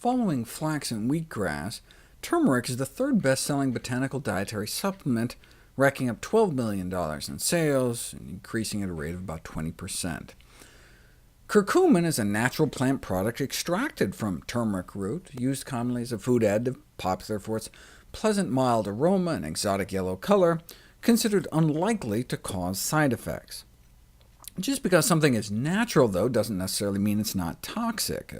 Following flax and wheatgrass, turmeric is the third best-selling botanical dietary supplement, racking up $12 million in sales and increasing at a rate of about 20%. Curcumin is a natural plant product extracted from turmeric root, used commonly as a food additive, popular for its pleasant mild aroma and exotic yellow color, considered unlikely to cause side effects. Just because something is natural, though, doesn't necessarily mean it's not toxic.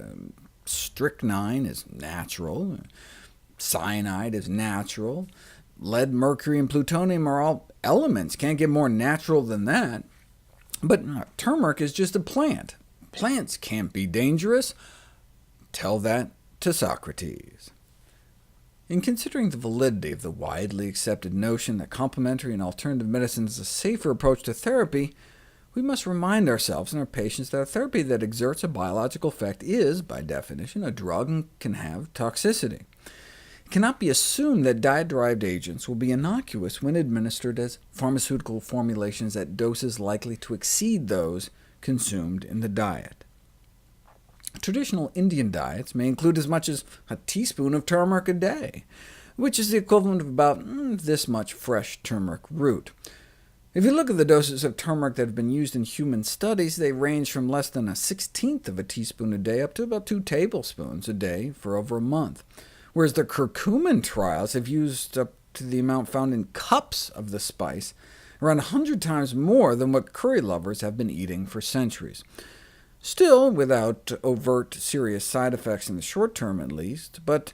Strychnine is natural, cyanide is natural, lead, mercury, and plutonium are all elements. Can't get more natural than that. But turmeric is just a plant. Plants can't be dangerous. Tell that to Socrates. In considering the validity of the widely accepted notion that complementary and alternative medicine is a safer approach to therapy, we must remind ourselves and our patients that a therapy that exerts a biological effect is, by definition, a drug and can have toxicity. It cannot be assumed that diet-derived agents will be innocuous when administered as pharmaceutical formulations at doses likely to exceed those consumed in the diet. Traditional Indian diets may include as much as a teaspoon of turmeric a day, which is the equivalent of about this much fresh turmeric root. If you look at the doses of turmeric that have been used in human studies, they range from less than 1/16 of a teaspoon a day up to about 2 tablespoons a day for over a month, whereas the curcumin trials have used up to the amount found in cups of the spice, around 100 times more than what curry lovers have been eating for centuries. Still without overt serious side effects in the short term at least, but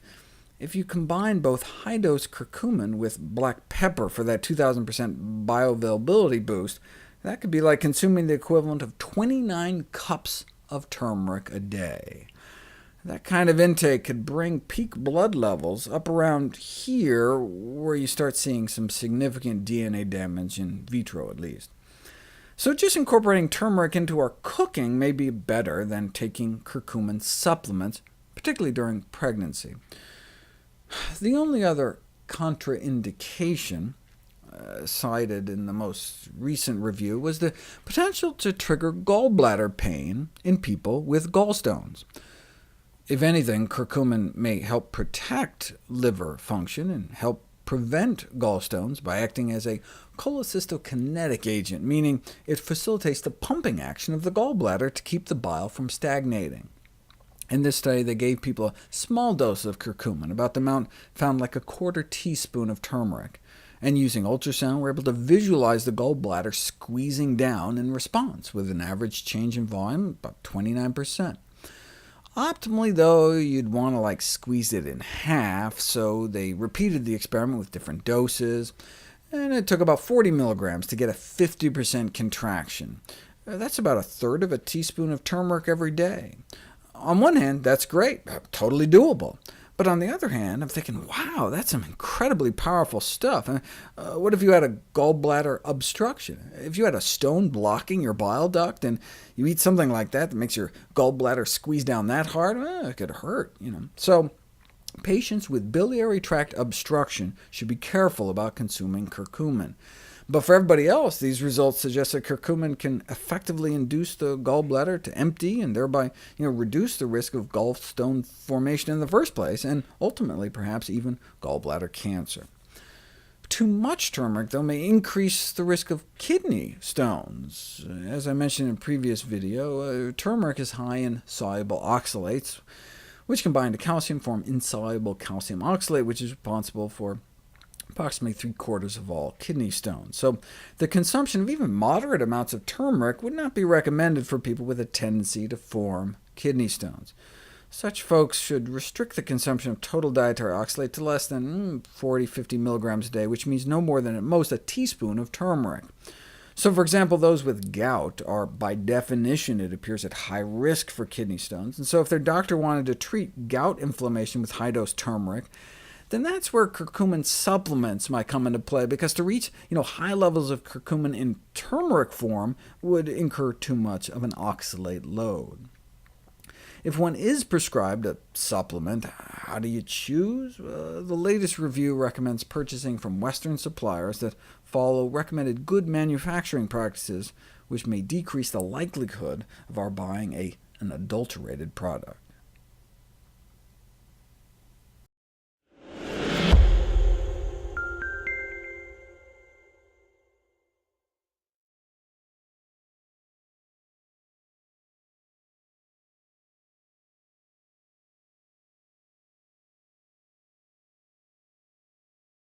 if you combine both high-dose curcumin with black pepper for that 2,000% bioavailability boost, that could be like consuming the equivalent of 29 cups of turmeric a day. That kind of intake could bring peak blood levels up around here, where you start seeing some significant DNA damage, in vitro at least. So just incorporating turmeric into our cooking may be better than taking curcumin supplements, particularly during pregnancy. The only other contraindication cited in the most recent review was the potential to trigger gallbladder pain in people with gallstones. If anything, curcumin may help protect liver function and help prevent gallstones by acting as a cholecystokinetic agent, meaning it facilitates the pumping action of the gallbladder to keep the bile from stagnating. In this study, they gave people a small dose of curcumin, about the amount found like a quarter teaspoon of turmeric, and using ultrasound were able to visualize the gallbladder squeezing down in response, with an average change in volume about 29%. Optimally, though, you'd want to squeeze it in half, so they repeated the experiment with different doses, and it took about 40 milligrams to get a 50% contraction. That's about a third of a teaspoon of turmeric every day. On one hand, that's great, totally doable. But on the other hand, I'm thinking, wow, that's some incredibly powerful stuff. What if you had a gallbladder obstruction? If you had a stone blocking your bile duct, and you eat something like that makes your gallbladder squeeze down that hard, it could hurt. So patients with biliary tract obstruction should be careful about consuming curcumin. But for everybody else, these results suggest that curcumin can effectively induce the gallbladder to empty, and thereby reduce the risk of gallstone formation in the first place, and ultimately perhaps even gallbladder cancer. Too much turmeric, though, may increase the risk of kidney stones. As I mentioned in a previous video, turmeric is high in soluble oxalates, which combine to calcium form insoluble calcium oxalate, which is responsible for approximately 3/4 of all kidney stones. So the consumption of even moderate amounts of turmeric would not be recommended for people with a tendency to form kidney stones. Such folks should restrict the consumption of total dietary oxalate to less than 40–50 milligrams a day, which means no more than at most a teaspoon of turmeric. So for example, those with gout are, by definition, it appears, at high risk for kidney stones, and so if their doctor wanted to treat gout inflammation with high-dose turmeric, then that's where curcumin supplements might come into play, because to reach high levels of curcumin in turmeric form would incur too much of an oxalate load. If one is prescribed a supplement, how do you choose? The latest review recommends purchasing from Western suppliers that follow recommended good manufacturing practices, which may decrease the likelihood of our buying an adulterated product.